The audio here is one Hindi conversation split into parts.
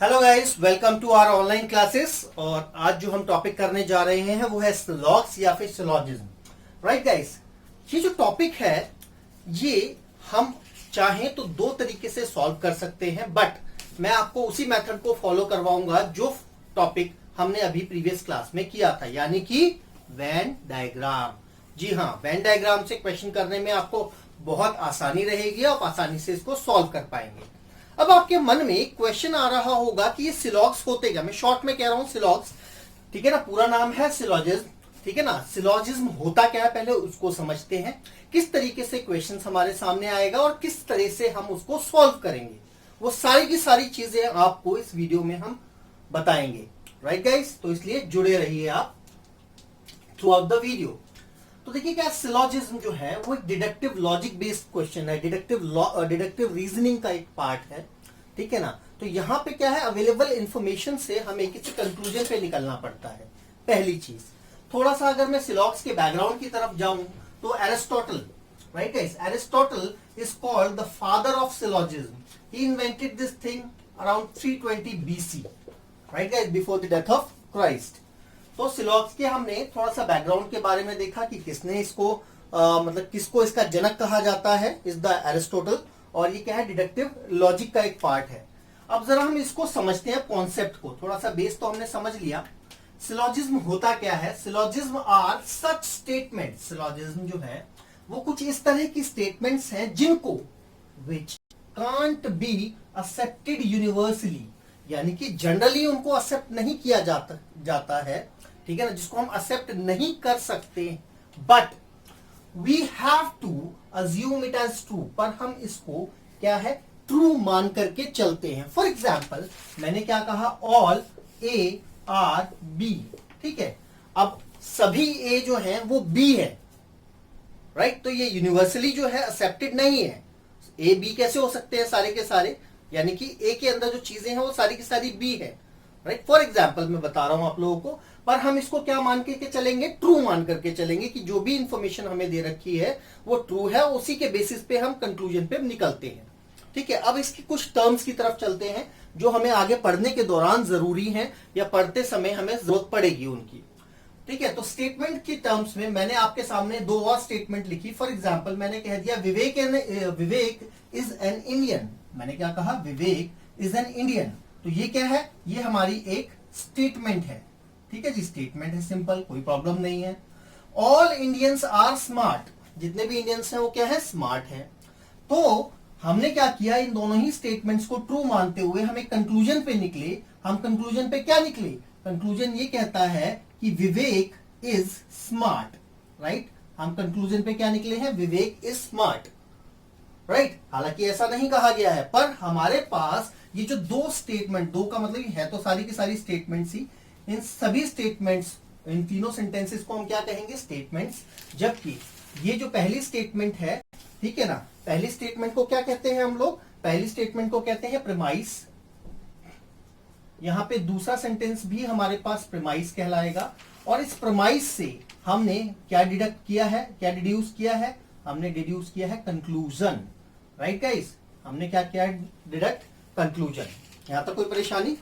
Hello guys, welcome to our online classes. और आज जो हम टॉपिक करने जा रहे हैं वो है सिलॉग्स या फिर सिलॉजिज्म। राइट गाइस, ये जो टॉपिक है ये हम चाहें तो दो तरीके से सॉल्व कर सकते हैं, बट मैं आपको उसी मेथड को फॉलो करवाऊंगा जो टॉपिक हमने अभी प्रीवियस क्लास में किया था, यानी कि वेन डायग्राम। जी हाँ, वेन डायग्राम से क्वेश्चन करने में आपको बहुत आसानी रहेगी, आप आसानी से इसको सॉल्व कर पाएंगे। अब आपके मन में क्वेश्चन आ रहा होगा कि ये सिलॉग्स होते क्या। मैं शॉर्ट में कह रहा हूं सिलॉग्स, ठीक है ना, पूरा नाम है सिलॉजिज्म, ठीक है ना। सिलॉजिज्म होता क्या है पहले उसको समझते हैं, किस तरीके से क्वेश्चन हमारे सामने आएगा और किस तरह से हम उसको सॉल्व करेंगे, वो सारी की सारी चीजें आपको इस वीडियो में हम बताएंगे। राइट गाइस, तो इसलिए जुड़े रहिए आप थ्रू आउट द वीडियो। तो देखिए क्या सिलॉजिज्म जो है वो एक डिडक्टिव लॉजिक बेस्ड क्वेश्चन है, डिडक्टिव रीजनिंग का एक पार्ट है, ठीक है ना। तो यहाँ पे क्या है, अवेलेबल इंफॉर्मेशन से हमें किसी कंक्लूजन पे निकलना पड़ता है। पहली चीज, थोड़ा सा अगर मैं सिलॉग्स के बैकग्राउंड की तरफ जाऊं तो Aristotle, right guys, Aristotle is called the father of syllogism. He invented this thing around 320 BC, right guys, before the death of Christ. तो सिलॉग्स के हमने थोड़ा सा बैकग्राउंड के बारे में देखा कि किसने इसको मतलब किसको इसका जनक कहा जाता है, इज द एरिस्टोटल, और ये क्या है, डिडक्टिव लॉजिक का एक पार्ट है। अब जरा हम इसको समझते हैं, कॉन्सेप्ट को थोड़ा सा बेस तो हमने समझ लिया। सिलॉजिज्म होता क्या है, syllogism are such statement, syllogism जो है वो कुछ इस तरह की स्टेटमेंट्स हैं जिनको which can't be accepted universally, यानी कि जनरली उनको एक्सेप्ट नहीं किया जाता है, ठीक है ना, जिसको हम एक्सेप्ट नहीं कर सकते, but we have to assume it as true, पर हम इसको क्या है, ट्रू मान करके चलते हैं। फॉर एग्जाम्पल मैंने क्या कहा, ऑल ए आर बी, ठीक है। अब सभी ए जो है वो बी है, राइट, तो ये यूनिवर्सली जो है एक्सेप्टेड नहीं है। ए बी कैसे हो सकते हैं सारे के सारे, यानी कि ए के अंदर जो चीजें हैं वो सारी की सारी बी है, राइट। फॉर एग्जाम्पल मैं बता रहा हूं आप लोगों को, पर हम इसको क्या मान के चलेंगे, ट्रू मान करके चलेंगे कि जो भी इंफॉर्मेशन हमें दे रखी है वो ट्रू है, उसी के बेसिस पे हम कंक्लूजन पे निकलते हैं, ठीक है। अब इसकी कुछ टर्म्स की तरफ चलते हैं जो हमें आगे पढ़ने के दौरान जरूरी है या पढ़ते समय हमें जरूरत पड़ेगी उनकी, ठीक है। तो स्टेटमेंट की टर्म्स में मैंने आपके सामने दो और स्टेटमेंट लिखी। फॉर एग्जाम्पल मैंने कह दिया विवेक इज एन इंडियन, मैंने क्या कहा, विवेक इज एन इंडियन। तो ये क्या है, ये हमारी एक स्टेटमेंट है, ठीक है जी, स्टेटमेंट है, सिंपल, कोई प्रॉब्लम नहीं है। ऑल इंडियंस आर स्मार्ट, जितने भी इंडियंस हैं वो क्या है, स्मार्ट है। तो हमने क्या किया, इन दोनों ही स्टेटमेंट्स को ट्रू मानते हुए हम एक कंक्लूजन पे निकले। हम कंक्लूजन पे क्या निकले, कंक्लूजन ये कहता है कि विवेक इज स्मार्ट, राइट। हम कंक्लूजन पे क्या निकले हैं, विवेक इज स्मार्ट, राइट। हालांकि ऐसा नहीं कहा गया है, पर हमारे पास ये जो दो स्टेटमेंट, दो का मतलब है तो सारी की सारी स्टेटमेंट्स ही, इन सभी स्टेटमेंट्स, इन तीनों सेंटेंसेस को हम क्या कहेंगे, स्टेटमेंट्स। जबकि ये जो पहली स्टेटमेंट है, ठीक है ना, पहली स्टेटमेंट को क्या कहते हैं हम लोग, पहली स्टेटमेंट को कहते हैं प्रीमाइस। यहां पे दूसरा सेंटेंस भी हमारे पास प्रीमाइस कहलाएगा, और इस प्रीमाइस से हमने क्या डिडक्ट किया है, क्या डिड्यूस किया है, हमने डिड्यूस किया है कंक्लूजन, राइट गाइस। हमने क्या किया, डिडक्ट कंक्लूजन। यहां तक कोई परेशानी,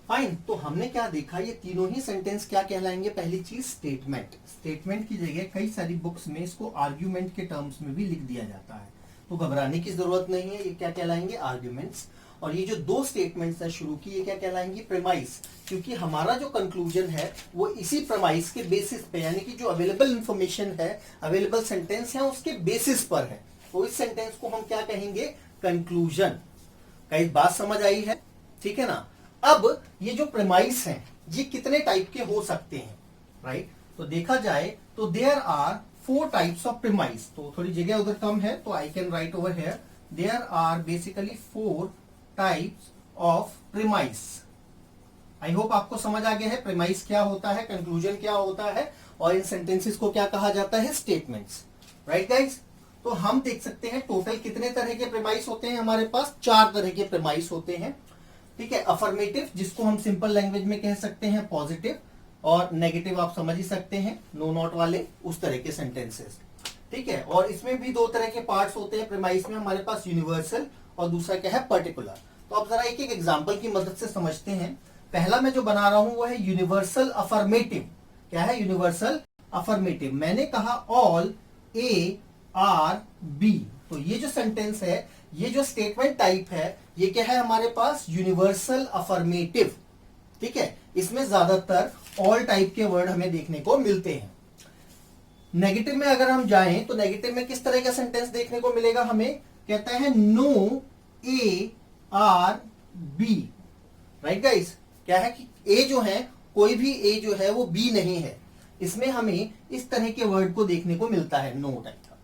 फाइन। तो हमने क्या देखा, ये तीनों ही सेंटेंस क्या कहलाएंगे, पहली चीज स्टेटमेंट। स्टेटमेंट की जगह कई सारी बुक्स में इसको आर्ग्यूमेंट के टर्म्स में भी लिख दिया जाता है, तो घबराने की जरूरत नहीं है, ये क्या कहलाएंगे, आर्ग्यूमेंट्स। और ये जो दो स्टेटमेंट्स है शुरू की, ये क्या कहलाएंगी, प्रीमाइस, क्योंकि हमारा जो कंक्लूजन है वो इसी प्रीमाइस के बेसिस पे, यानी कि जो अवेलेबल इंफॉर्मेशन है, अवेलेबल सेंटेंस है, उसके बेसिस पर है। तो इस सेंटेंस को हम क्या कहेंगे, कंक्लूजन। कई बात समझ आई है, ठीक है ना। अब ये जो प्रीमाइस हैं ये कितने टाइप के हो सकते हैं, राइट। तो देखा जाए तो there are 4 types of premise. तो थोड़ी जगह उधर कम है तो I can write over here, there are basically 4 types of premise. I hope आपको समझ आ गया है प्रीमाइस क्या होता है, कंक्लूजन क्या होता है, और इन सेंटेंसेस को क्या कहा जाता है, स्टेटमेंट्स, राइट गाइस। तो हम देख सकते हैं टोटल कितने तरह के प्रीमाइस होते हैं, हमारे पास 4 तरह के प्रीमाइस होते हैं, ठीक है। अफर्मेटिव, जिसको हम सिंपल लैंग्वेज में कह सकते हैं पॉजिटिव, और नेगेटिव आप समझ ही सकते हैं, नो नॉट वाले, उस तरह के सेंटेंसेस, ठीक है। और इसमें भी 2 तरह के पार्ट्स होते हैं प्रीमाइस में, हमारे पास यूनिवर्सल और दूसरा क्या है, पर्टिकुलर। तो अब जरा एक एक एग्जाम्पल की मदद से समझते हैं। पहला मैं जो बना रहा हूं वो है यूनिवर्सल अफर्मेटिव। क्या है यूनिवर्सल अफर्मेटिव? मैंने कहा ऑल ए आर बी, तो ये जो सेंटेंस है, ये जो स्टेटमेंट टाइप है, ये क्या है हमारे पास? Universal affirmative. ठीक है, इसमें ज्यादातर ऑल टाइप के वर्ड हमें देखने को मिलते हैं। नेगेटिव में अगर हम जाएं तो नेगेटिव में किस तरह का सेंटेंस देखने को मिलेगा हमें? कहता है no A are B. Right guys, क्या है कि ए जो है, कोई भी ए जो है वो बी नहीं है। इसमें हमें इस तरह के वर्ड को देखने को मिलता है, नो टाइप का।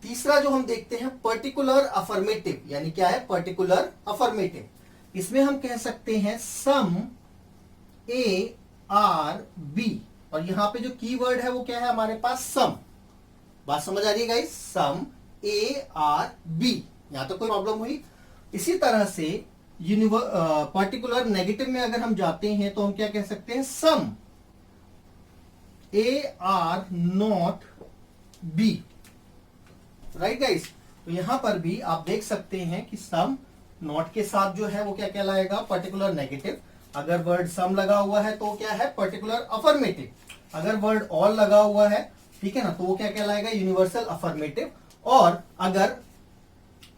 तीसरा जो हम देखते हैं पर्टिकुलर अफर्मेटिव, यानी क्या है? Particular affirmative. इसमें हम कह सकते हैं सम ए आर बी, और यहां पे जो कीवर्ड है वो क्या है हमारे पास? सम। बात समझ आ रही है guys? Some A are B, यहां तो कोई प्रॉब्लम हुई? इसी तरह से पर्टिकुलर नेगेटिव में अगर हम जाते हैं तो हम क्या कह सकते हैं? Some A are not B. Right guys, तो यहां पर भी आप देख सकते हैं कि सम नॉट के साथ जो है वो क्या कहलाएगा? Particular negative. अगर वर्ड सम लगा हुआ है तो क्या है? Particular affirmative. अगर वर्ड ऑल लगा हुआ है, ठीक है ना, तो वो क्या कहलाएगा? Universal affirmative. और अगर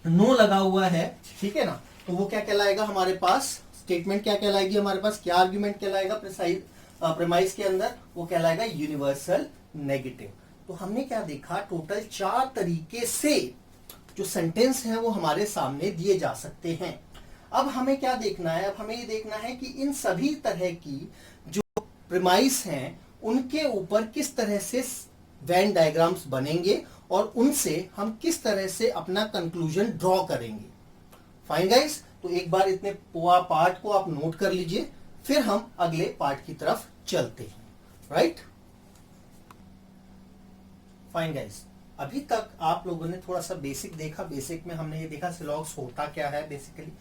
नो लगा हुआ है, ठीक है ना, तो वो क्या कहलाएगा हमारे पास? स्टेटमेंट क्या कहलाएगी हमारे पास? क्या आर्ग्यूमेंट कहलाएगा प्रेमाइज के अंदर? वो कहलाएगा यूनिवर्सल नेगेटिव। तो हमने क्या देखा? टोटल 4 तरीके से जो सेंटेंस हैं वो हमारे सामने दिए जा सकते हैं। अब हमें क्या देखना है? अब हमें ये देखना है कि इन सभी तरह की जो प्रेमाइस हैं उनके ऊपर किस तरह से वेन डायग्राम्स बनेंगे और उनसे हम किस तरह से अपना कंक्लूजन ड्रॉ करेंगे। फाइन गाइस, तो एक बार इतने पार्ट को आप नोट कर लीजिए, फिर हम अगले पार्ट की तरफ चलते हैं। राइट, फाइन गाइस, अभी तक आप लोगों ने थोड़ा सा बेसिक देखा। बेसिक में हमने ये देखा सिलॉग्स होता क्या है, बेसिकली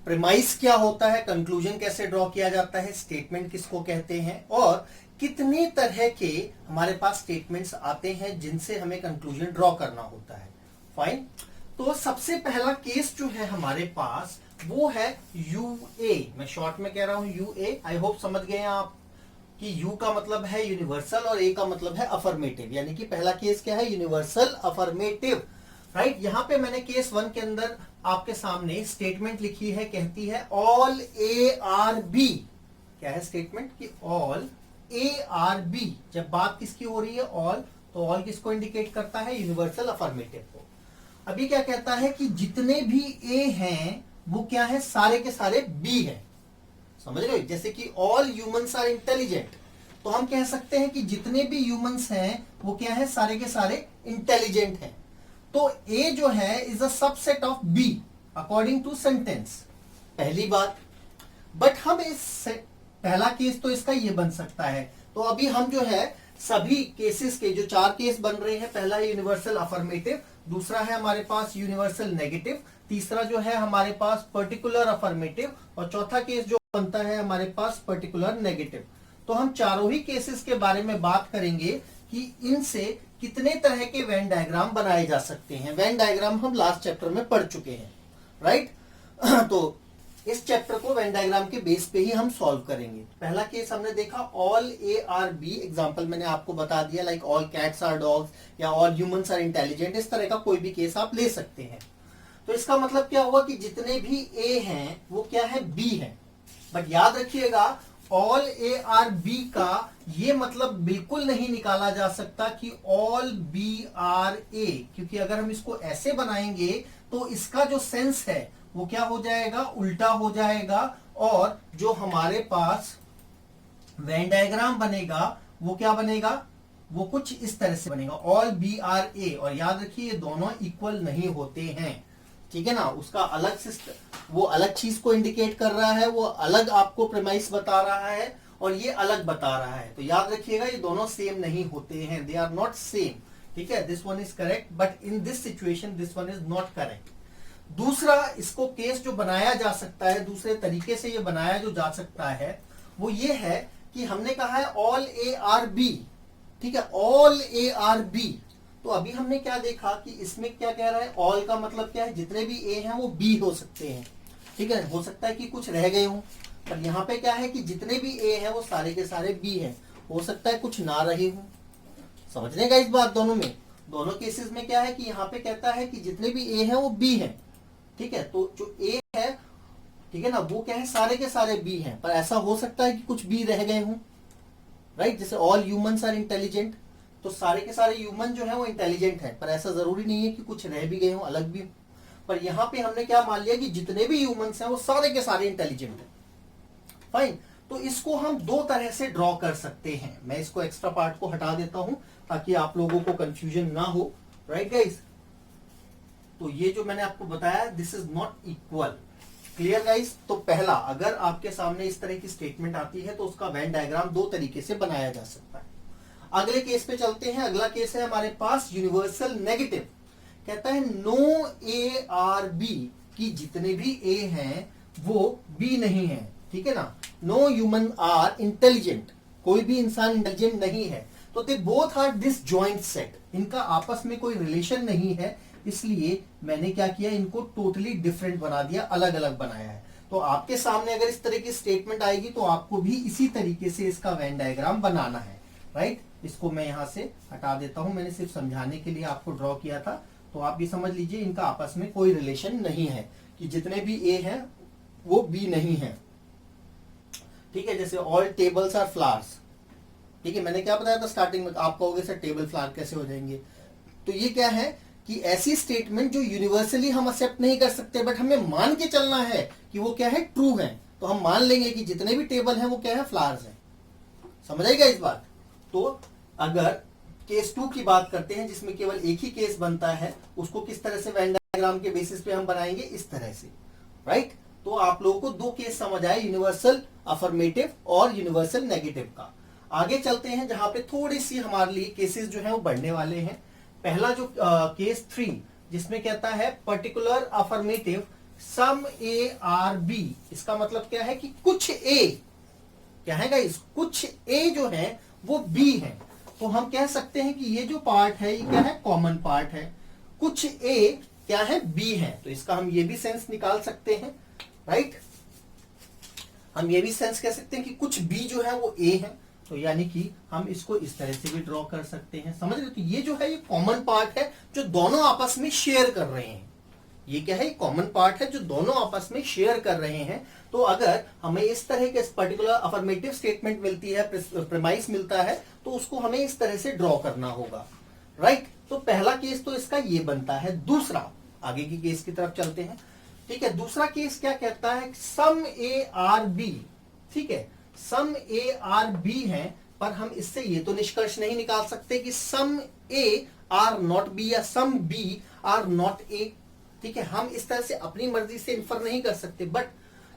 प्रेमाइस क्या होता है, कंक्लूजन कैसे ड्रॉ किया जाता है, स्टेटमेंट किसको कहते हैं, और कितने तरह के हमारे पास स्टेटमेंट्स आते हैं जिनसे हमें कंक्लूजन ड्रॉ करना होता है। फाइन, तो सबसे पहला केस जो है हमारे पास वो है यूए। मैं शॉर्ट में कह रहा हूं यूए। आई होप समझ गए आप कि यू का मतलब है यूनिवर्सल और ए का मतलब है अफर्मेटिव, यानी कि पहला केस क्या है? Universal affirmative. राइट, यहां पे मैंने केस 1 के अंदर आपके सामने स्टेटमेंट लिखी है, कहती है ऑल ए आर बी। क्या है स्टेटमेंट? कि ऑल ए आर बी। जब बात किसकी हो रही है? ऑल, तो ऑल किसको इंडिकेट करता है? यूनिवर्सल अफर्मेटिव को। अभी क्या कहता है कि जितने भी ए हैं वो क्या है? सारे के सारे बी हैं। समझ रहे हो? जैसे कि ऑल ह्यूमंस आर इंटेलिजेंट, तो हम कह सकते हैं कि जितने भी ह्यूमंस हैं वो क्या है? सारे के सारे इंटेलिजेंट हैं। तो ए जो है is a subset of B according to sentence, पहली बात। बट हम इस पहला केस तो इसका ये बन सकता है। तो अभी हम जो है सभी केसेस के जो 4 केस बन रहे हैं, पहला है यूनिवर्सल अफर्मेटिव, दूसरा है हमारे पास यूनिवर्सल नेगेटिव, तीसरा जो है हमारे पास पर्टिकुलर अफर्मेटिव, और चौथा केस जो बनता है हमारे पास पर्टिकुलर नेगेटिव। तो हम चारों ही केसेस के बारे में बात करेंगे कि इनसे कितने तरह के वेन डायग्राम बनाए जा सकते हैं। वेन डायग्राम हम लास्ट चैप्टर में पढ़ चुके हैं। राइट, तो इस चैप्टर को वेन डायग्राम के बेस पे ही हम सॉल्व करेंगे। पहला केस हमने देखा all A are B, example मैंने आपको बता दिया, like all cats are dogs या ऑल ह्यूमंस आर इंटेलिजेंट। इस तरह का कोई भी केस आप ले सकते हैं। तो इसका मतलब क्या हुआ कि जितने भी ए हैं वो क्या है? बी है। बट याद रखिएगा ऑल ए आर बी का ये मतलब बिल्कुल नहीं निकाला जा सकता कि ऑल बी आर ए, क्योंकि अगर हम इसको ऐसे बनाएंगे तो इसका जो सेंस है वो क्या हो जाएगा? उल्टा हो जाएगा, और जो हमारे पास वेन डायग्राम बनेगा वो क्या बनेगा? वो कुछ इस तरह से बनेगा, ऑल बी आर ए। और याद रखिए ये दोनों इक्वल नहीं होते हैं, ठीक है ना। उसका अलग सिस्टम, वो अलग चीज को इंडिकेट कर रहा है, वो अलग आपको प्रेमाइस बता रहा है, और ये अलग बता रहा है। तो याद रखिएगा ये दोनों सेम नहीं होते हैं, दे आर नॉट सेम। ठीक है, this one is correct but in this situation this one is not correct. दूसरा इसको केस जो बनाया जा सकता है, दूसरे तरीके से ये बनाया जो जा सकता है वो ये है कि हमने कहा है ऑल ए आर बी, ठीक है, ऑल ए आर बी। तो अभी हमने क्या देखा कि इसमें क्या कह रहा है? ऑल का मतलब क्या है? जितने भी ए हैं वो बी हो सकते हैं। ठीक है, हो सकता है कि कुछ रह गए हों, पर यहाँ पे क्या है कि जितने भी ए हैं वो सारे के सारे बी हैं। हो सकता है कुछ ना रहे हों। समझने का इस बात दोनों में, दोनों केसेस में क्या है कि यहाँ पे कहता है कि जितने भी ए हैं वो बी हैं। ठीक है, तो जो ए है, ठीक है ना, वो क्या है सारे के सारे बी हैं, पर ऐसा हो सकता है कि कुछ बी रह गए हों। राइट, जैसे ऑल ह्यूमंस आर इंटेलिजेंट, तो सारे के सारे ह्यूमन जो है वो इंटेलिजेंट है, पर ऐसा जरूरी नहीं है कि कुछ रह भी गए हों, अलग भी हो। पर यहाँ पे हमने क्या मान लिया कि जितने भी ह्यूमंस हैं वो सारे के सारे इंटेलिजेंट हैं। फाइन, तो इसको हम दो तरह से ड्रॉ कर सकते हैं। मैं इसको एक्स्ट्रा पार्ट को हटा देता हूं ताकि आप लोगों को कंफ्यूजन ना हो। राइट गाइस, तो ये जो मैंने आपको बताया, this is not equal. Clear guys? तो पहला, अगर आपके सामने इस तरह की स्टेटमेंट आती है तो उसका वेन डायग्राम दो तरीके से बनाया जा सकता है। अगले केस पे चलते हैं। अगला केस है हमारे पास यूनिवर्सल नेगेटिव। कहता है नो ए आर बी, कि जितने भी ए हैं वो बी नहीं है। ठीक है ना, नो ह्यूमन आर इंटेलिजेंट, कोई भी इंसान इंटेलिजेंट नहीं है। तो they both are disjoint set, इनका आपस में कोई रिलेशन नहीं है, इसलिए मैंने क्या किया, इनको टोटली डिफरेंट बना दिया, अलग अलग बनाया है। तो आपके सामने अगर इस तरह की स्टेटमेंट आएगी तो आपको भी इसी तरीके से इसका वेन डायग्राम बनाना है। राइट, इसको मैं यहां से हटा देता हूं, मैंने सिर्फ समझाने के लिए आपको ड्रॉ किया था। तो आप ये समझ लीजिए इनका आपस में कोई रिलेशन नहीं है, कि जितने भी ए हैं वो बी नहीं है। ठीक है, जैसे ऑल टेबल्स आर फ्लावर्स। ठीक है, मैंने क्या बताया था स्टार्टिंग में, आप कहोगे सर टेबल फ्लावर कैसे हो जाएंगे? तो ये क्या है कि ऐसी स्टेटमेंट जो यूनिवर्सली हम एक्सेप्ट नहीं कर सकते, बट हमें मान के चलना है कि वो क्या है, ट्रू है। तो हम मान लेंगे कि जितने भी टेबल हैं वो क्या है, फ्लावर्स हैं। समझ आएगा इस बात? तो अगर केस 2 की बात करते हैं जिसमें केवल एक ही केस बनता है, उसको किस तरह से वेन डायग्राम के बेसिस पे हम बनाएंगे, इस तरह से। राइट, तो आप लोगों को दो केस समझ आए, यूनिवर्सल अफर्मेटिव और यूनिवर्सल नेगेटिव का। आगे चलते हैं जहां पे थोड़ी सी हमारे लिए केसेस जो है वो बढ़ने वाले हैं। पहला जो केस 3, जिसमें कहता है particular affirmative some A are B. इसका मतलब क्या है कि कुछ ए, क्या है गाइस, कुछ ए जो है वो बी है। तो हम कह सकते हैं कि ये जो पार्ट है ये क्या है, कॉमन पार्ट है। कुछ ए क्या है, बी है। तो इसका हम ये भी सेंस निकाल सकते हैं। राइट, हम ये भी सेंस कह सकते हैं कि कुछ बी जो है वो ए है। तो यानी कि हम इसको इस तरह से भी ड्रॉ कर सकते हैं। समझ रहे? तो ये जो है ये कॉमन पार्ट है जो दोनों आपस में शेयर कर रहे हैं। ये क्या है, कॉमन पार्ट है जो दोनों आपस में शेयर कर रहे हैं। तो अगर हमें इस तरह के पर्टिकुलर अफर्मेटिव स्टेटमेंट मिलती है, प्रेमाइस मिलता है, तो उसको हमें इस तरह से ड्रॉ करना होगा। राइट, तो पहला केस तो इसका ये बनता है। दूसरा, आगे की केस की तरफ चलते हैं। ठीक है, दूसरा केस क्या कहता है, सम ए आर बी। ठीक है, सम ए आर बी है, पर हम इससे ये तो निष्कर्ष नहीं निकाल सकते कि some A are not B या some B are not A. ठीक है, हम इस तरह से अपनी मर्जी से इन्फर नहीं कर सकते, बट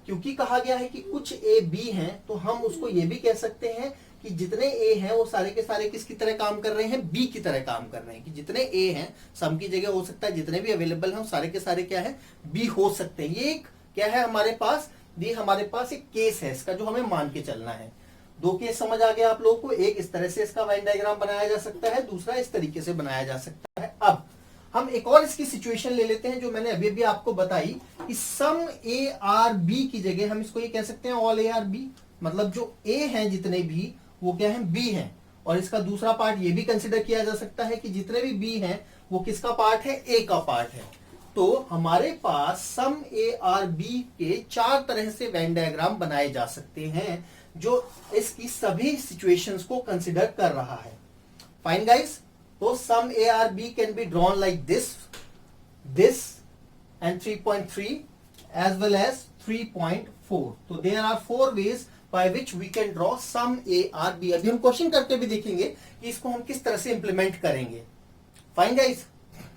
क्योंकि कहा गया है कि कुछ ए बी हैं, तो हम उसको ये भी कह सकते हैं कि जितने ए हैं वो सारे के सारे किसकी तरह काम कर रहे हैं, बी की तरह काम कर रहे हैं। कि जितने ए हैं, सम की जगह हो सकता है जितने भी अवेलेबल हैं वो सारे के सारे क्या है, बी हो सकते हैं। ये एक क्या है हमारे पास, ये हमारे पास एक केस है इसका जो हमें मान के चलना है। दो केस समझ आ गया आप लोगों को। एक इस तरह से इसका वेन डायग्राम बनाया जा सकता है, दूसरा इस तरीके से बनाया जा सकता है। अब हम एक और इसकी सिचुएशन ले लेते हैं जो मैंने अभी भी आपको बताई कि सम ए आर बी की जगह हम इसको ये कह सकते हैं ऑल ए आर बी। मतलब जो ए हैं जितने भी वो क्या है, बी हैं। और इसका दूसरा पार्ट ये भी कंसिडर किया जा सकता है कि जितने भी बी हैं वो किसका पार्ट है, ए का पार्ट है। तो हमारे पास सम ए आर बी के 4 तरह से वेन डायग्राम बनाए जा सकते हैं जो इसकी सभी सिचुएशंस को कंसिडर कर रहा है। फाइन गाइस, तो some A are B can be drawn like this and 3.3 as well as 3.4. तो there are 4 ways by which we can draw sum A R B. अभी हम क्वेश्चन करके भी देखेंगे कि इसको हम किस तरह से इंप्लीमेंट करेंगे। फाइन गाइस,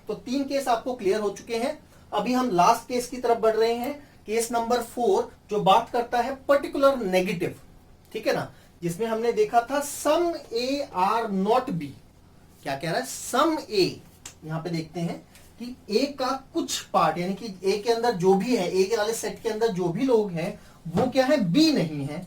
तो 3 केस आपको क्लियर हो चुके हैं। अभी हम लास्ट केस की तरफ बढ़ रहे हैं, केस नंबर 4, जो बात करता है पर्टिकुलर नेगेटिव। ठीक है ना, जिसमें हमने देखा था सम ए आर नॉट बी। क्या कह रहा है, सम ए, यहां पे देखते हैं कि ए का कुछ पार्ट, यानी कि ए के अंदर जो भी है, ए के वाले सेट के अंदर जो भी लोग हैं वो क्या है, बी नहीं है।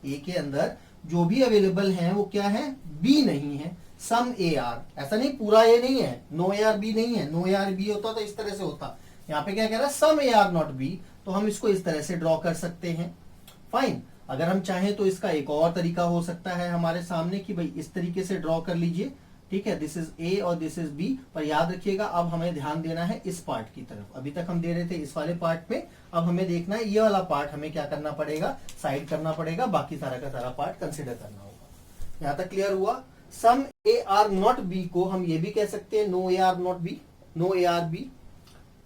ए के अंदर जो भी अवेलेबल हैं वो क्या है, बी नहीं है। सम ए आर, ऐसा नहीं पूरा ए नहीं है, नो ए आर बी नहीं है। नो ए आर बी होता तो इस तरह से होता। यहाँ पे क्या कह रहा है, सम ए आर नॉट बी, तो हम इसको इस तरह से ड्रॉ कर सकते हैं। फाइन। अगर हम चाहें तो इसका एक और तरीका हो सकता है हमारे सामने कि भाई इस तरीके से ड्रॉ कर लीजिए, ठीक है, दिस इज ए और दिस इज बी। पर याद रखिएगा अब हमें ध्यान देना है इस पार्ट की तरफ। अभी तक हम दे रहे थे इस वाले पार्ट में, अब हमें देखना है ये वाला पार्ट हमें क्या करना पड़ेगा, साइड करना पड़ेगा, बाकी सारा का सारा पार्ट कंसिडर करना होगा। यहां तक क्लियर हुआ। Some A are not B को हम ये भी कह सकते हैं no A are not B, no A are B,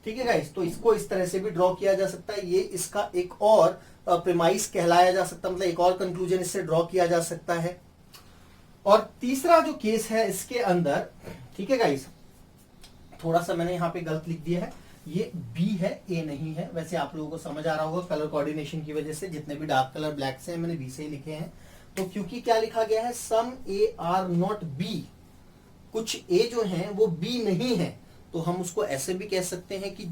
ठीक है गाइस। तो इसको इस तरह से भी ड्रॉ किया जा सकता है। ये इसका एक और प्रीमाइस कहलाया जा सकता है, मतलब एक और कंक्लूजन इससे ड्रॉ किया जा सकता है। और तीसरा जो केस है इसके अंदर, ठीक है गाइस, थोड़ा सा मैंने यहां पे गलत लिख दिया है, ये बी है, ए नहीं है। वैसे आप लोगों को समझ आ रहा होगा कलर कोऑर्डिनेशन की वजह से, जितने भी डार्क कलर ब्लैक से हैं मैंने बी से ही लिखे हैं। तो क्योंकि क्या लिखा गया है, सम ए आर नॉट बी, कुछ ए जो हैं वो बी नहीं है, तो हम उसको ऐसे भी कह सकते हैं कि,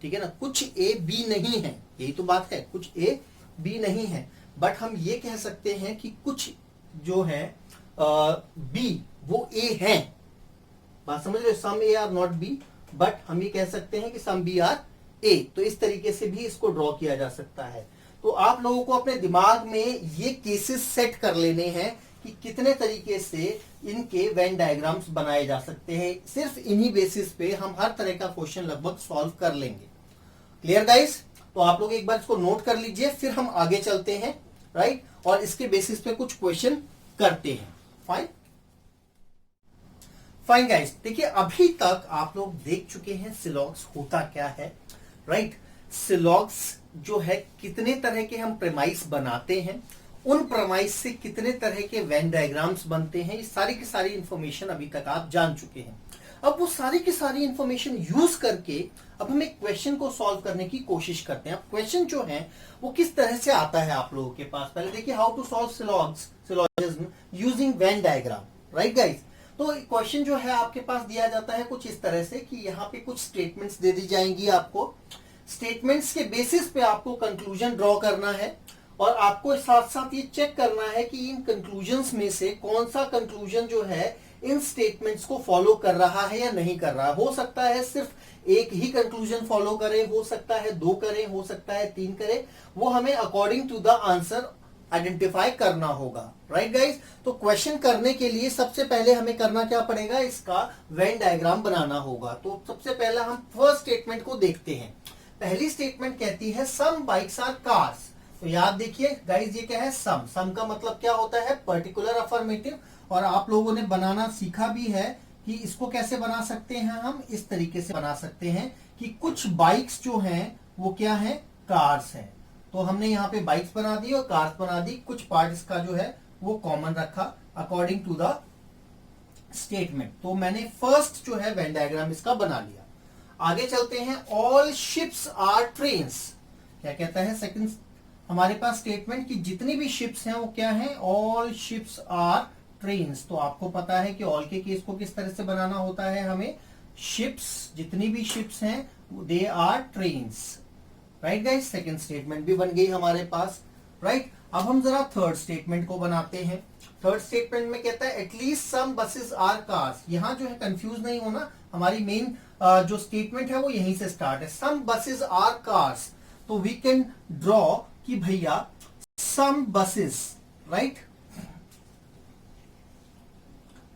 ठीक है ना, कुछ ए बी नहीं है, यही तो बात है, कुछ ए बी नहीं है। बट हम ये कह सकते हैं कि कुछ जो है बी वो ए है। बात समझ रहे हो, some A are not B, but हम ये कह सकते हैं कि सम बी आर ए। तो इस तरीके से भी इसको ड्रॉ किया जा सकता है। तो आप लोगों को अपने दिमाग में ये केसेस सेट कर लेने हैं कि कितने तरीके से इनके वेन डायग्राम्स बनाए जा सकते हैं। सिर्फ इन्हीं बेसिस पे हम हर तरह का क्वेश्चन लगभग सॉल्व कर लेंगे। Clear guys? तो आप लोग एक बार इसको नोट कर लीजिए, फिर हम आगे चलते हैं, राइट, और इसके बेसिस पे कुछ क्वेश्चन करते हैं। फाइन फाइन गाइस, देखिए अभी तक आप लोग देख चुके हैं सिलॉग्स होता क्या है, राइट। सिलॉग्स जो है कितने तरह के हम प्रेमाइस बनाते हैं, उन प्रेमाइस से कितने तरह के वेन डायग्राम्स बनते हैं, ये सारी की सारी इंफॉर्मेशन अभी तक आप जान चुके हैं। अब वो सारी की सारी इंफॉर्मेशन यूज करके अब हम एक क्वेश्चन को सॉल्व करने की कोशिश करते हैं। अब क्वेश्चन जो है वो किस तरह से आता है आप लोगों के पास, पहले देखिए, how to solve syllogism using Venn diagram, right guys. तो क्वेश्चन जो है आपके पास दिया जाता है कुछ इस तरह से कि यहाँ पे कुछ स्टेटमेंट्स दे दी जाएंगी आपको। स्टेटमेंट्स के बेसिस पे आपको कंक्लूजन ड्रॉ करना है और आपको साथ साथ ये चेक करना है कि इन कंक्लूजन्स में से कौन सा कंक्लूजन जो है इन स्टेटमेंट्स को फॉलो कर रहा है या नहीं कर रहा है। हो सकता है सिर्फ एक ही कंक्लूजन फॉलो करे, हो सकता है दो करे, हो सकता है तीन करे, वो हमें according to the answer identify करना होगा, राइट गाइस। तो क्वेश्चन करने के लिए सबसे पहले हमें करना क्या पड़ेगा, इसका वेन डायग्राम बनाना होगा। तो सबसे पहले हम फर्स्ट स्टेटमेंट को देखते हैं। पहली स्टेटमेंट कहती है सम बाइक्स आर कार्स। तो याद देखिए गाइस, ये क्या है, सम। सम का मतलब क्या होता है, पर्टिकुलर अफर्मेटिव। और आप लोगों ने बनाना सीखा भी है कि इसको कैसे बना सकते हैं, हम इस तरीके से बना सकते हैं कि कुछ बाइक्स जो हैं वो क्या हैं, कार्स हैं। तो हमने यहाँ पे बाइक्स बना दी और कार्स बना दी, कुछ पार्ट्स का जो है वो कॉमन रखा अकॉर्डिंग टू द स्टेटमेंट। तो मैंने फर्स्ट जो है वेन डायग्राम इसका बना लिया। आगे चलते हैं, ऑल शिप्स आर ट्रेन्स। क्या कहता है सेकंड हमारे पास स्टेटमेंट कि जितनी भी शिप्स हैं वो क्या हैं, ऑल शिप्स आर ट्रेन्स। तो आपको पता है कि ऑल के केस को किस तरह से बनाना होता है हमें, शिप्स, जितनी भी शिप्स हैं they are trains, right guys. Second statement भी बन गई हमारे पास, राइट। अब हम जरा थर्ड स्टेटमेंट को बनाते हैं। थर्ड स्टेटमेंट में कहता है at least some buses are cars. यहां जो है कंफ्यूज नहीं होना, हमारी मेन जो स्टेटमेंट है वो यहीं से स्टार्ट है, सम बसेस आर कार्स। तो वी कैन ड्रॉ कि भैया सम बसेस, राइट।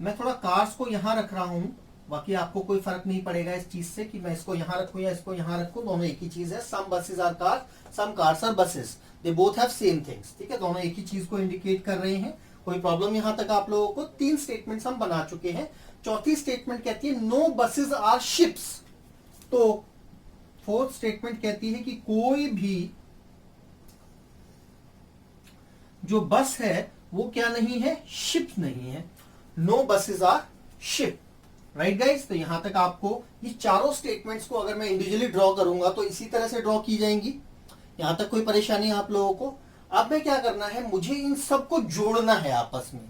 मैं थोड़ा कार्स को यहां रख रहा हूं, बाकी आपको कोई फर्क नहीं पड़ेगा इस चीज से कि मैं इसको यहां रखूं या इसको यहां रखूं, दोनों एक ही चीज है। Some buses are cars, some cars are buses, they both have same things, ठीक है, दोनों एक ही चीज को इंडिकेट कर रहे हैं। कोई प्रॉब्लम यहां तक आप लोगों को? तीन स्टेटमेंट्स हम बना चुके हैं। चौथी स्टेटमेंट कहती है नो बसेस आर शिप्स। तो फोर्थ स्टेटमेंट कहती है कि कोई भी जो बस है वो क्या नहीं है, शिप नहीं है। No buses are ship, right guys. तो यहां तक आपको ये चारों स्टेटमेंट्स को अगर मैं इंडिविजुअली ड्रॉ करूंगा तो इसी तरह से ड्रॉ की जाएंगी। यहां तक कोई परेशानी है आप लोगों को? अब मैं क्या करना है, मुझे इन सबको जोड़ना है आपस में।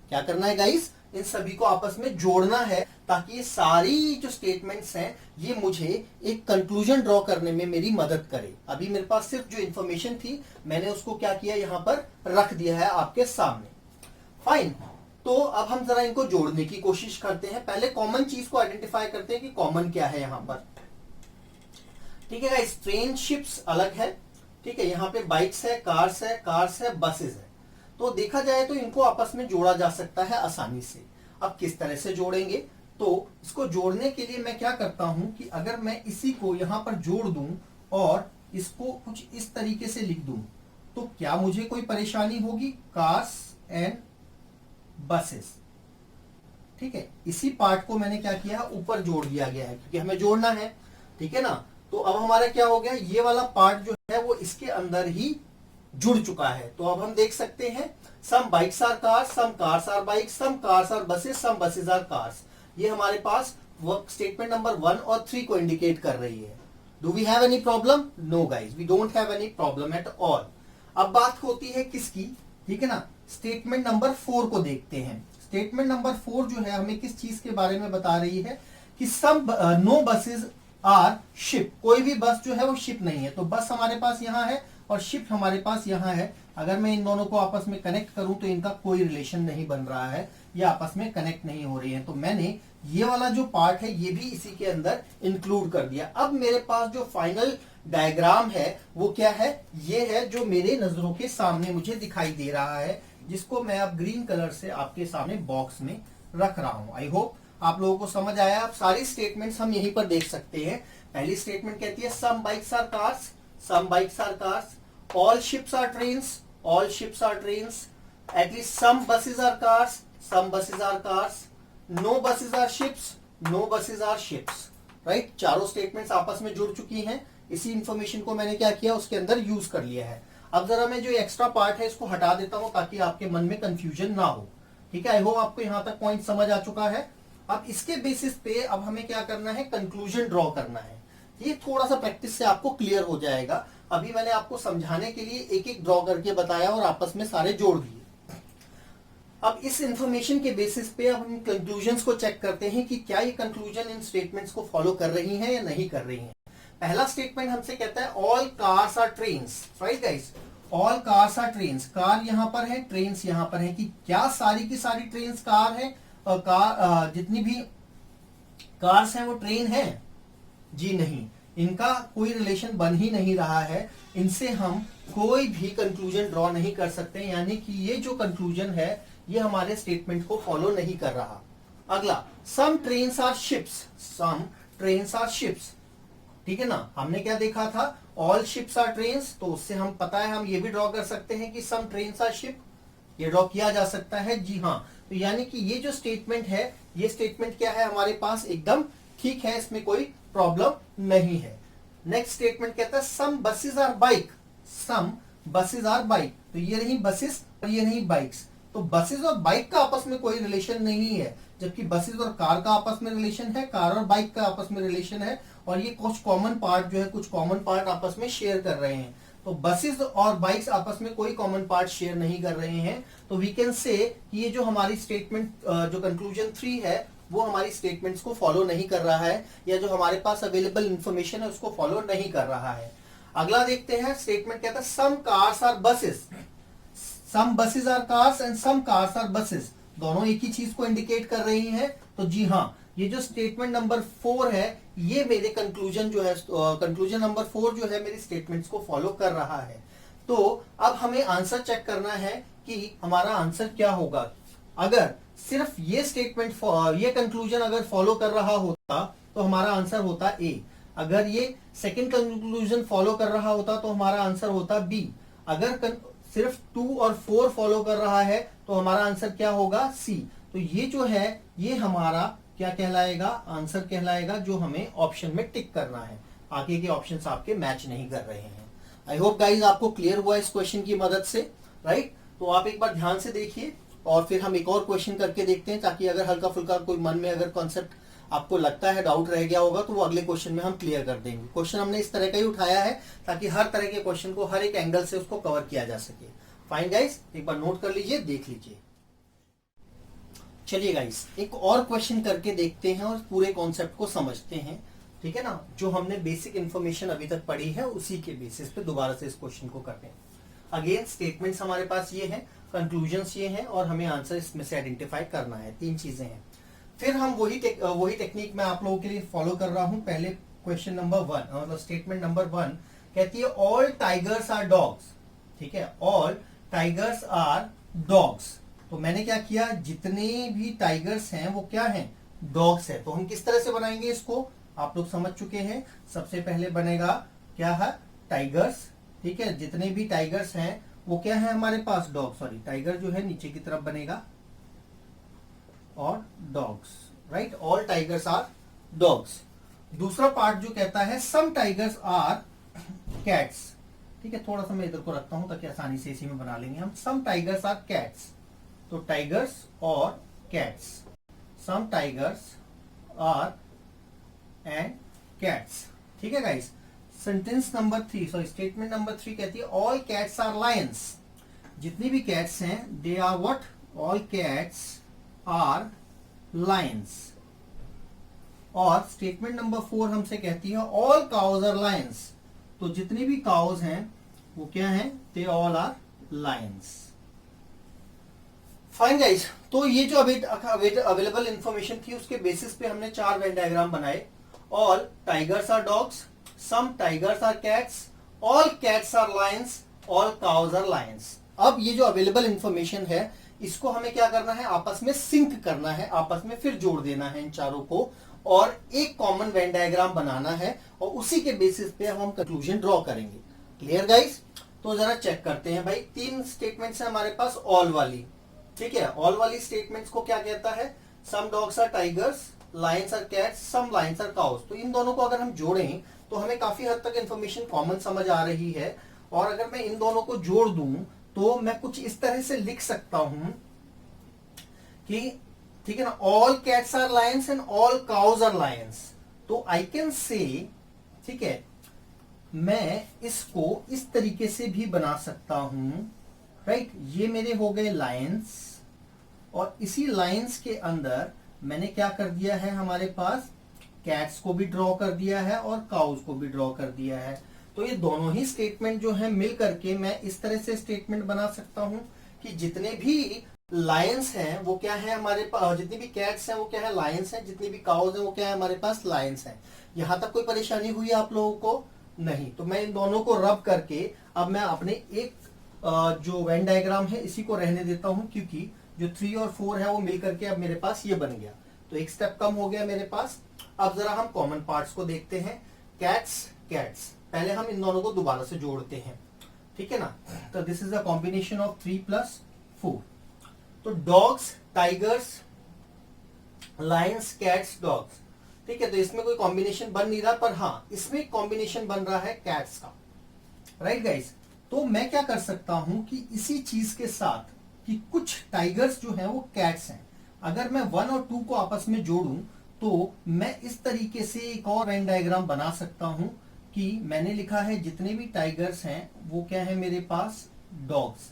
क्या करना है गाइस, इन सभी को आपस में जोड़ना है ताकि ये सारी जो स्टेटमेंट्स हैं ये मुझे एक कंक्लूजन ड्रॉ करने में मेरी मदद करे। अभी मेरे पास सिर्फ जो इंफॉर्मेशन थी मैंने उसको क्या किया, यहां पर रख दिया है आपके सामने। फाइन। तो अब हम जरा इनको जोड़ने की कोशिश करते हैं। पहले कॉमन चीज को आइडेंटिफाई करते हैं कि कॉमन क्या है। यहां पर ठीक है गाइस, ट्रेन शिप्स अलग है, ठीक है, यहाँ पे बाइक्स है, कार्स है, बसेस है। तो देखा जाए तो इनको आपस में जोड़ा जा सकता है आसानी से। अब किस तरह से जोड़ेंगे, तो इसको जोड़ने के लिए मैं क्या करता हूं कि अगर मैं इसी को यहां पर जोड़ दूं और इसको कुछ इस तरीके से लिख दूं, तो क्या मुझे कोई परेशानी होगी? कार्स एंड बसेस, ठीक है, इसी पार्ट को मैंने क्या किया, ऊपर जोड़ दिया गया है क्योंकि हमें जोड़ना है, ठीक है ना। तो अब हमारा क्या हो गया, ये वाला पार्ट जो है वो इसके अंदर ही जुड़ चुका है। तो अब हम देख सकते हैं some bikes are cars, some cars are bikes, some cars are buses, some buses are cars. ये हमारे पास वर्क स्टेटमेंट नंबर 1 और 3 को इंडिकेट कर रही है। Do we have any problem? No guys, we don't have any problem at all. अब बात होती है किसकी, ठीक है ना, स्टेटमेंट नंबर 4 को देखते हैं। स्टेटमेंट नंबर 4 जो है हमें किस चीज के बारे में बता रही है कि सम नो बसेस आर शिप, कोई भी बस जो है वो शिप नहीं है। तो बस हमारे पास यहाँ है और शिप हमारे पास यहाँ है। अगर मैं इन दोनों को आपस में कनेक्ट करूं तो इनका कोई रिलेशन नहीं बन रहा है, ये आपस में कनेक्ट नहीं हो रही है। तो मैंने ये वाला जो पार्ट है ये भी इसी के अंदर इंक्लूड कर दिया। अब मेरे पास जो फाइनल डायग्राम है वो क्या है, ये है जो मेरे नजरों के सामने मुझे दिखाई दे रहा है, जिसको मैं अब ग्रीन कलर से आपके सामने बॉक्स में रख रहा हूं। आई होप आप लोगों को समझ आया। अब सारी स्टेटमेंट्स हम यहीं पर देख सकते हैं। पहली स्टेटमेंट कहती है some bikes are cars, some bikes are cars, all ships are trains, all ships are trains, at least some buses are cars, some buses are cars, no buses are ships, no buses are ships, right? चारों स्टेटमेंट्स आपस में जुड़ चुकी हैं। इसी इंफॉर्मेशन को मैंने क्या किया, उसके अंदर यूज कर लिया है। अब जरा मैं जो एक्स्ट्रा पार्ट है इसको हटा देता हूं ताकि आपके मन में कंफ्यूजन ना हो, ठीक है। आई होप आपको यहां तक पॉइंट समझ आ चुका है। अब इसके बेसिस पे अब हमें क्या करना है, कंक्लूजन ड्रॉ करना है। ये थोड़ा सा प्रैक्टिस से आपको क्लियर हो जाएगा। अभी मैंने आपको समझाने के लिए एक एक ड्रॉ करके बताया और आपस में सारे जोड़ दिए। अब इस इंफॉर्मेशन के बेसिस पे अब हम कंक्लूजन्स को चेक करते हैं कि क्या ये कंक्लूजन इन स्टेटमेंट्स को फॉलो कर रही हैं या नहीं कर रही हैं। पहला स्टेटमेंट हमसे कहता है all cars are trains, right guys, all cars are trains. Car यहां पर है, ट्रेन्स यहां पर है, कि क्या सारी की सारी ट्रेन्स कार है, जितनी भी कार्स हैं वो ट्रेन है? जी नहीं, इनका कोई रिलेशन बन ही नहीं रहा है। इनसे हम कोई भी कंक्लूजन ड्रॉ नहीं कर सकते, यानी कि ये जो कंक्लूजन है ये हमारे स्टेटमेंट को फॉलो नहीं कर रहा। अगला, some trains are ships, some trains are ships, ठीक है ना। हमने क्या देखा था, ऑल शिप्स आर ट्रेन्स, तो उससे हम पता है हम ये भी ड्रॉ कर सकते हैं कि सम ट्रेन्स आर शिप, ये ड्रॉ किया जा सकता है। जी हाँ, तो यानी कि ये जो स्टेटमेंट है, ये स्टेटमेंट क्या है हमारे पास, एकदम ठीक है, इसमें कोई प्रॉब्लम नहीं है। नेक्स्ट स्टेटमेंट कहता है some buses are bike, some buses are bike, तो ये रही बसेस और ये रही बाइक्स। तो बसेस और बाइक का आपस में कोई रिलेशन नहीं है, जबकि बसेस और कार का आपस में रिलेशन है, कार और बाइक का आपस में रिलेशन है, और ये कुछ कॉमन पार्ट जो है, कुछ कॉमन पार्ट आपस में शेयर कर रहे हैं। तो बसेस और बाइक्स आपस में कोई कॉमन पार्ट शेयर नहीं कर रहे हैं। तो वी कैन से ये जो हमारी स्टेटमेंट जो कंक्लूजन 3 है वो हमारी स्टेटमेंट्स को फॉलो नहीं कर रहा है, या जो हमारे पास अवेलेबल इंफॉर्मेशन है उसको फॉलो नहीं कर रहा है। अगला देखते हैं, स्टेटमेंट कहता है some cars are buses, some buses are cars and some cars are buses, दोनों एक ही चीज को इंडिकेट कर रही हैं। तो जी हाँ, ये जो स्टेटमेंट नंबर 4 है ये मेरे कंक्लूजन जो है, कंक्लूजन नंबर 4 जो है मेरी स्टेटमेंट्स को फॉलो कर रहा है। तो अब हमें आंसर चेक करना है कि हमारा आंसर क्या होगा। अगर सिर्फ ये स्टेटमेंट, ये कंक्लूजन अगर फॉलो कर रहा होता तो हमारा आंसर होता ए। अगर ये सेकंड कंक्लूजन फॉलो कर रहा होता तो हमारा आंसर होता बी। अगर सिर्फ 2 और 4 फॉलो कर रहा है तो हमारा आंसर क्या होगा, सी। तो ये जो है ये हमारा क्या कहलाएगा, आंसर कहलाएगा, जो हमें ऑप्शन में टिक करना है। आगे के ऑप्शंस आपके मैच नहीं कर रहे हैं। आई होप गाइज आपको क्लियर हुआ इस क्वेश्चन की मदद से, राइट। तो आप एक बार ध्यान से देखिए और फिर हम एक और क्वेश्चन करके देखते हैं, ताकि अगर हल्का फुल्का कोई मन में अगर कॉन्सेप्ट आपको लगता है डाउट रह गया होगा तो वो अगले क्वेश्चन में हम क्लियर कर देंगे। क्वेश्चन हमने इस तरह का ही उठाया है ताकि हर तरह के क्वेश्चन को हर एक एंगल से उसको कवर किया जा सके। फाइन गाइस, एक बार नोट कर लीजिए, देख लीजिए। चलिए गाइस, एक और क्वेश्चन करके देखते हैं और पूरे कॉन्सेप्ट को समझते हैं, ठीक है ना। जो हमने बेसिक इंफॉर्मेशन अभी तक पढ़ी है उसी के बेसिस पे दोबारा से इस क्वेश्चन को करते हैं। अगेन स्टेटमेंट्स हमारे पास ये हैं, कंक्लूजन्स ये हैं, और हमें आंसर इसमें से आइडेंटिफाई करना है। 3 चीजें हैं। फिर हम वही टेक्निक मैं आप लोगों के लिए फॉलो कर रहा हूं। पहले क्वेश्चन नंबर 1, मतलब स्टेटमेंट नंबर 1 कहती है ऑल टाइगर्स आर डॉग्स। ठीक है, ऑल टाइगर्स आर डॉग्स। तो मैंने क्या किया, जितने भी टाइगर्स हैं वो क्या हैं, डॉग्स है। तो हम किस तरह से बनाएंगे इसको, आप लोग समझ चुके हैं। सबसे पहले बनेगा क्या है, टाइगर्स। ठीक है, जितने भी टाइगर्स हैं वो क्या है हमारे पास, डॉग। सॉरी, टाइगर जो है नीचे की तरफ बनेगा और dogs, right. All tigers are dogs. दूसरा पार्ट जो कहता है सम टाइगर्स आर कैट्स। ठीक है, थोड़ा सा मैं इधर को रखता हूं ताकि आसानी से इसी में बना लेंगे हम। सम टाइगर्स आर कैट्स, तो टाइगर्स और cats, some tigers are and cats. ठीक है guys. Sentence number 3, sorry statement number 3 कहती है ऑल कैट्स आर लायंस। जितनी भी कैट्स हैं they are what, all cats are lions. और स्टेटमेंट नंबर 4 हमसे कहती है ऑल काउज आर लायंस। तो जितनी भी काउज हैं वो क्या हैं, they all are lions. Fine guys, तो ये जो अवेलेबल इंफॉर्मेशन थी उसके बेसिस पे हमने 4 वेन डायग्राम बनाए। All tigers are dogs, some tigers are cats, all cats are lions, all cows are lions. अब ये जो अवेलेबल इंफॉर्मेशन है इसको हमें क्या करना है, आपस में सिंक करना है, आपस में फिर जोड़ देना है इन चारों को, और एक कॉमन वेन डायग्राम बनाना है, और उसी के बेसिस पे हम कंक्लूजन ड्रॉ करेंगे। Clear guys. तो जरा चेक करते हैं भाई, 3 स्टेटमेंट्स है हमारे पास ऑल वाली। ठीक है, ऑल वाली स्टेटमेंट्स को क्या कहता है, some dogs are tigers, lions are cats, some lions are cows. तो इन दोनों को अगर हम जोड़ें तो हमें काफी हद तक इंफॉर्मेशन कॉमन समझ आ रही है। और अगर मैं इन दोनों को जोड़ दूं तो मैं कुछ इस तरह से लिख सकता हूं कि, ठीक है ना, all cats are lions and all cows are lions. तो आई कैन से, ठीक है, मैं इसको इस तरीके से भी बना सकता हूं, राइट। ये मेरे हो गए लायंस, और इसी लायंस के अंदर मैंने क्या कर दिया है, हमारे पास कैट्स को भी ड्रॉ कर दिया है और काउज को भी ड्रॉ कर दिया है। तो ये दोनों ही स्टेटमेंट जो है मिल करके मैं इस तरह से स्टेटमेंट बना सकता हूं कि जितने भी लायंस हैं वो क्या है हमारे पास, जितनी भी कैट्स हैं वो क्या है, लायंस हैं, जितनी भी काउज हैं वो क्या है हमारे पास, लायंस हैं। यहां तक कोई परेशानी हुई आप लोगों को? नहीं। तो मैं इन दोनों को रब करके अब मैं अपने एक जो वेन डायग्राम है इसी को रहने देता हूं, क्योंकि जो 3 और 4 है वो मिलकर के अब मेरे पास ये बन गया। तो एक स्टेप कम हो गया मेरे पास। अब जरा हम कॉमन पार्ट्स को देखते हैं। कैट्स, कैट्स, पहले हम इन दोनों को दोबारा से जोड़ते हैं, ठीक है ना। तो this is the combination of 3 + 4। तो dogs, tigers, Lions, cats, dogs. ठीक है, तो इसमें कोई कॉम्बिनेशन बन नहीं रहा, पर हाँ इसमें कॉम्बिनेशन बन रहा है कैट्स का, राइट गाइस। तो मैं क्या कर सकता हूं कि इसी चीज के साथ कि कुछ टाइगर्स जो हैं वो कैट्स हैं, अगर मैं 1 और 2 को आपस में जोड़ूं तो मैं इस तरीके से एक और वेन डायग्राम बना सकता हूं कि मैंने लिखा है जितने भी टाइगर्स हैं वो क्या है मेरे पास, डॉग्स।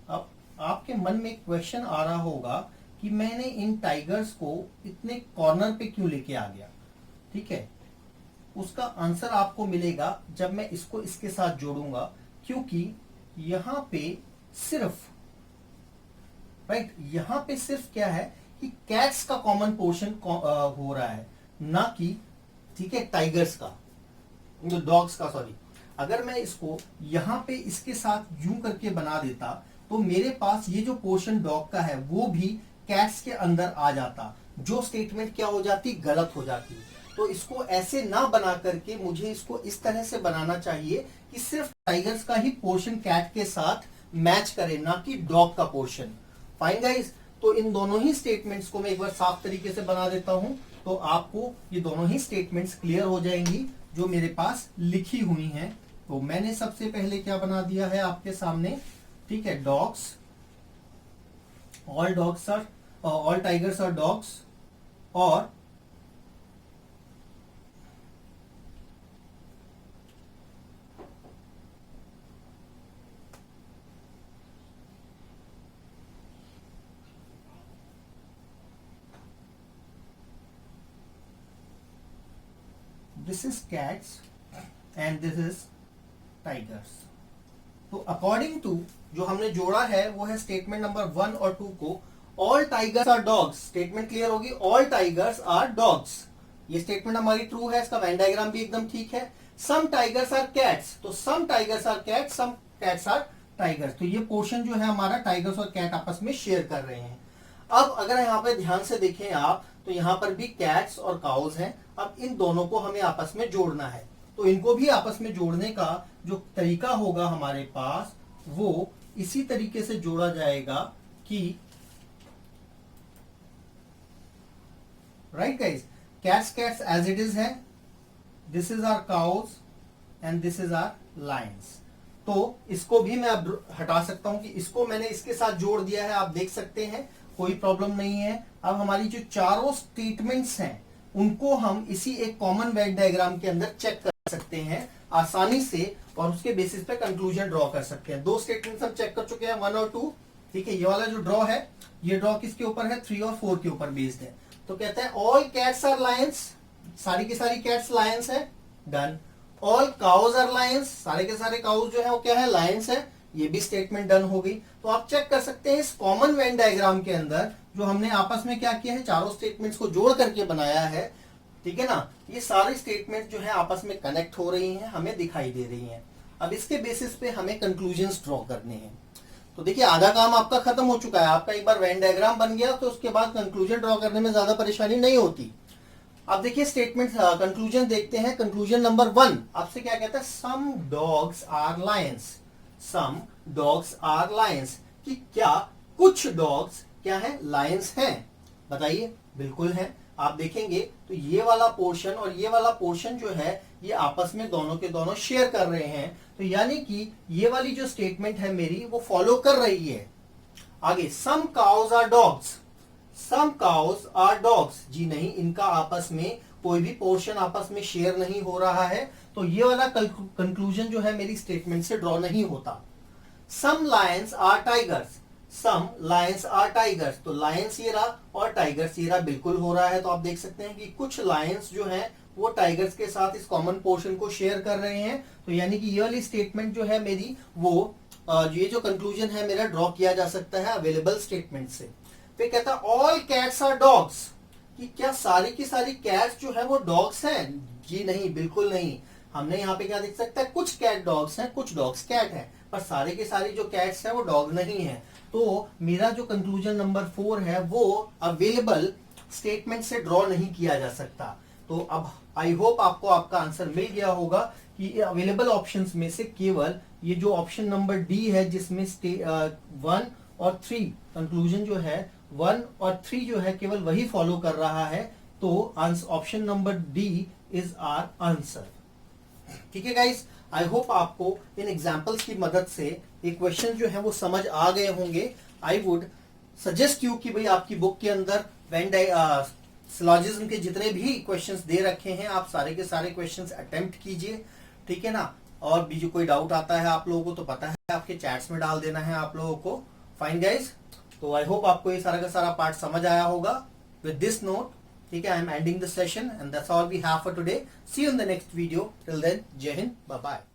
अब आपके मन में एक क्वेश्चन आ रहा होगा कि मैंने इन टाइगर्स को इतने कॉर्नर पे क्यों लेके आ गया। ठीक है, उसका आंसर आपको मिलेगा जब मैं इसको इसके साथ जोड़ूंगा, क्योंकि यहां पे सिर्फ, राइट, यहां पे सिर्फ क्या है कि कैट्स का कॉमन पोर्शन हो रहा है, ना कि, ठीक है, टाइगर्स का, डॉग्स का, सॉरी। अगर मैं इसको यहां पे इसके साथ यूं करके बना देता तो मेरे पास ये जो पोर्शन डॉग का है वो भी कैट्स के अंदर आ जाता, जो स्टेटमेंट क्या हो जाती, गलत हो जाती। तो इसको ऐसे ना बना करके मुझे इसको इस तरह से बनाना चाहिए कि सिर्फ टाइगर्स का ही पोर्शन कैट के साथ मैच करे, ना कि डॉग का पोर्शन। Fine guys. तो इन दोनों ही स्टेटमेंट्स को मैं एक बार साफ तरीके से बना देता हूं, तो आपको ये दोनों ही स्टेटमेंट्स क्लियर हो जाएंगी जो मेरे पास लिखी हुई हैं। तो मैंने सबसे पहले क्या बना दिया है आपके सामने, ठीक है, dogs, all tigers are dogs, और this is cats and this is tigers. तो अकॉर्डिंग टू जो हमने जोड़ा है वो है स्टेटमेंट नंबर 1 और 2 को, all tigers are dogs. Statement clear होगी, ऑल टाइगर्स आर डॉग्स। ये स्टेटमेंट हमारी ट्रू है, इसका वेन डायग्राम भी एकदम ठीक है। सम टाइगर्स आर कैट्स, तो some tigers are cats, some cats are tigers, तो ये पोर्शन जो है हमारा टाइगर्स और कैट आपस में शेयर कर रहे हैं। अब अगर यहाँ पे ध्यान से देखें आप, तो यहाँ पर भी कैट्स और काउज हैं। अब इन दोनों को हमें आपस में जोड़ना है, तो इनको भी आपस में जोड़ने का जो तरीका होगा हमारे पास, वो इसी तरीके से जोड़ा जाएगा कि right guys, cats cats as it is है, this is are cows and this is are lions. तो इसको भी मैं अब हटा सकता हूं कि इसको मैंने इसके साथ जोड़ दिया है, आप देख सकते हैं, कोई प्रॉब्लम नहीं है। अब हमारी जो चारों स्टेटमेंट्स हैं उनको हम इसी एक कॉमन वेन डायग्राम के अंदर चेक कर सकते हैं आसानी से, और उसके बेसिस पे कंक्लूजन ड्रॉ कर सकते हैं। दो स्टेटमेंट्स हम चेक कर चुके हैं, 1 और 2, ठीक है। ये वाला जो ड्रॉ है, ये ड्रॉ किसके ऊपर है, 3 और 4 के ऊपर बेस्ड है। तो कहता है ऑल कैट्स आर लायंस, सारी की सारी कैट्स लायंस है, done. All cows are lions, सारे के सारे काउज जो है वो क्या है, लायंस है, ये भी स्टेटमेंट डन हो गई। तो आप चेक कर सकते हैं इस कॉमन वेन डायग्राम के अंदर जो हमने आपस में क्या किया है, चारों स्टेटमेंट्स को जोड़ करके बनाया है, ठीक है ना। ये सारी स्टेटमेंट जो है आपस में कनेक्ट हो रही हैं, हमें दिखाई दे रही हैं। अब इसके बेसिस पे हमें कंक्लूजन्स ड्रॉ करने हैं। तो देखिए आधा काम आपका खत्म हो चुका है, आपका एक बार वेन डायग्राम बन गया तो उसके बाद कंक्लूजन ड्रॉ करने में ज्यादा परेशानी नहीं होती। अब देखिए स्टेटमेंट कंक्लूजन देखते हैं। कंक्लूजन नंबर 1 आपसे क्या कहता है, some dogs are lions, some dogs are lions, कि क्या कुछ डॉग्स क्या है, लायंस हैं। बताइए, बिल्कुल है। आप देखेंगे तो ये वाला पोर्शन और ये वाला पोर्शन जो है ये आपस में दोनों के दोनों शेयर कर रहे हैं, तो यानी कि ये वाली जो स्टेटमेंट है मेरी वो फॉलो कर रही है। आगे, some cows are dogs, some cows are dogs, जी नहीं, इनका आपस में कोई भी पोर्शन आपस में शेयर नहीं हो रहा है, तो ये वाला कंक्लूजन जो है मेरी स्टेटमेंट से ड्रॉ नहीं होता। Some lions are tigers, some lions are tigers, तो लायंस ये रहा और टाइगर्स ये रहा, बिल्कुल हो रहा है। तो आप देख सकते हैं कि कुछ लायंस जो है वो टाइगर्स के साथ इस कॉमन पोर्शन को शेयर कर रहे हैं, तो यानी कि ये वाली स्टेटमेंट जो है मेरी वो ये जो कंक्लूजन है मेरा ड्रॉ किया जा सकता है अवेलेबल स्टेटमेंट से। फिर कहता है ऑल कैट्स आर डॉग्स, कि क्या सारी की सारी कैट्स जो है वो डॉग्स हैं, जी नहीं, बिल्कुल नहीं। हमने यहाँ पे क्या देख सकता है, कुछ कैट डॉग्स हैं, कुछ डॉग्स कैट हैं, पर सारे के सारे जो कैट्स हैं वो डॉग नहीं है। तो मेरा जो कंक्लूजन नंबर 4 है वो अवेलेबल स्टेटमेंट से ड्रॉ नहीं किया जा सकता। तो अब आई होप आपको आपका आंसर मिल गया होगा कि अवेलेबल ऑप्शंस में से केवल ये जो ऑप्शन नंबर डी है जिसमें 1 और 3 कंक्लूजन जो है 1 और 3 जो है केवल वही फॉलो कर रहा है, तो option number D is our answer. ठीक है गाइस, आई होप आपको इन एग्जांपल्स की मदद से ये क्वेश्चन जो है वो समझ आ गए होंगे। आई वुड सजेस्ट यू कि भाई आपकी बुक के अंदर सिलॉजिज्म के जितने भी क्वेश्चंस दे रखे हैं आप सारे के सारे क्वेश्चंस अटेम्प्ट कीजिए, ठीक है ना। और भी जो कोई डाउट आता है आप लोगों को तो पता है आपके चैट्स में डाल देना है आप लोगों को। फाइन गाइस, तो आई होप आपको ये सारा का सारा पार्ट समझ आया होगा। विद दिस नोट, ठीक है, I am ending the session and that's all we have for today. See you in the next video. Till then, Jai Hind, bye bye.